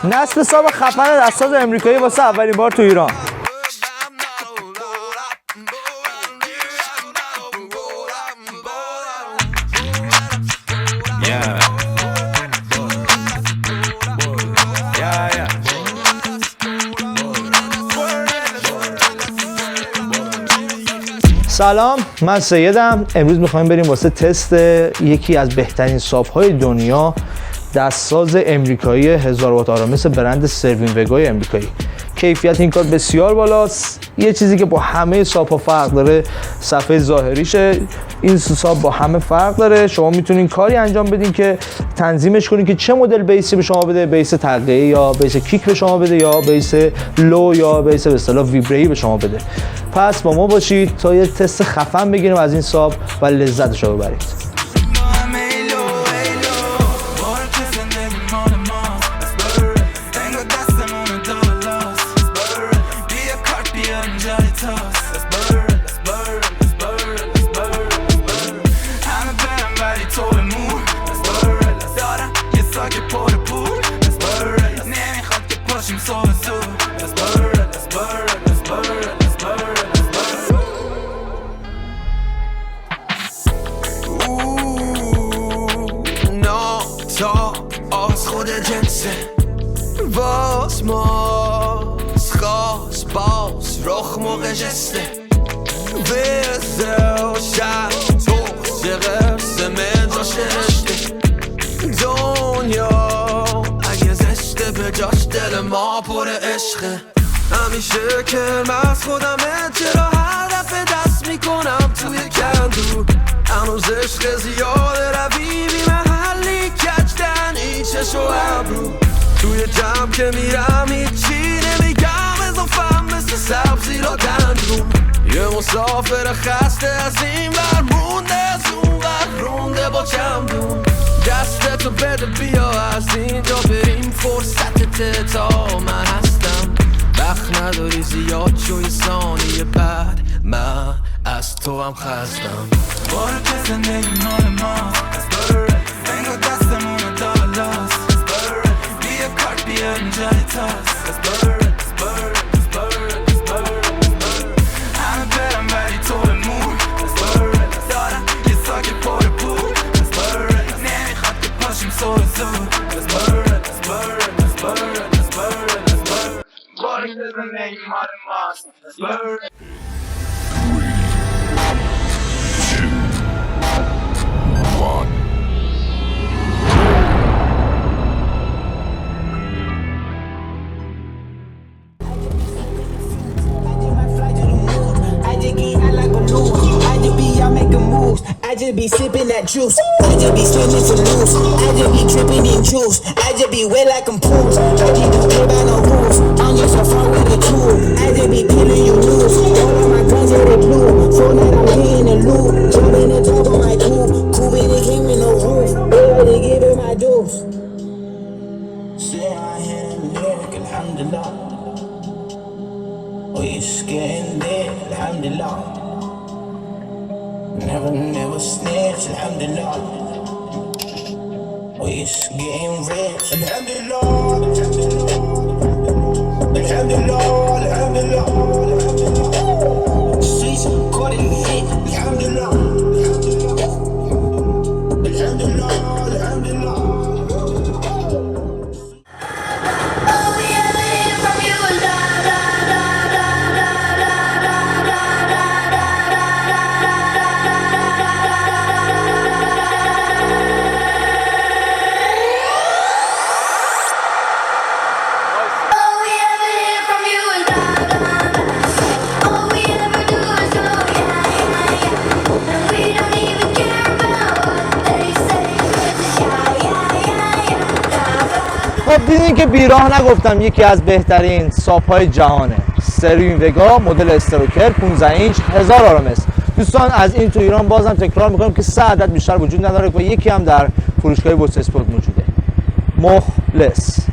نصب صاحب خفن دستساز آمریکایی واسه اولین بار تو ایران. سلام، من سیدم. امروز میخوایم بریم واسه تست یکی از بهترین صاب‌های دنیا، دستساز آمریکایی 1000 وات آرامش برند سروین وگای آمریکایی. کیفیت این کار بسیار بالاست. یه چیزی که با همه صاب‌ها فرق داره صفحه ظاهریشه. این صاب با همه فرق داره. شما میتونین کاری انجام بدین که تنظیمش کنین که چه مدل بیسی به شما بده، بیس تقطعی یا بیس کیک به شما بده یا بیس لو یا بیس به اصطلاح ویبری به شما بده. پس با ما باشید تا یه تست خفن بگیریم از این صاب و لذتش رو ببرید. ما پر عشقه همیشه کرمز خودمه، چرا هر دفعه دست میکنم توی کندو هنوز عشق زیاده، رویبی محلی کجدن ای چش و ابرو توی جمع که میرم هیچی نمیگم، اضافم مثل سبزی را دندون، یه مسافر خسته از این ور مونده از اون ور رونده با چمدون، دستتو بده بیا از اینجا بریم، فرصتت تا من هستم، وقت نداری زیاد چون ثانیه بعد من از تو هم خستم. باره که زندگی مال ما انگار دستمون دالاس، بیا کارت بیا اینجا تاس، همه برم ولی تو بمون، دارم یه ساک پر پول، نمیخواد که پاشیم سور زور، باره که زندگی مال ماست. I just be sipping that juice. I just be spinning for loose. I just be dripping in juice. I just be wet like I'm pools. I just don't play by no rules. I'm just so far with a tool. I just be killing you loose. All of my guns are the glue. For that I'm getting the loot. Jumping the top of my coupe. Coupe it came with no roof. They already give it my dose. Say I am lyric, alhamdulillah. Oh, you scared dead, alhamdulillah. Never snitch, alhamdulillah. We just getting rich, alhamdulillah. Alhamdulillah, alhamdulillah. Streets caught it hit, alhamdulillah. Alhamdulillah, alhamdulillah. خب دیدین که بیراه نگفتم یکی از بهترین صاب‌های جهانه. سروین وگا مدل استروکر 15 اینچ 1000 آرامش. دوستان از این تو ایران بازم تکرار میکنم که 3 عدد بیشتر وجود نداره و یکی هم در فروشگاه اسپرت موجوده. مخلص.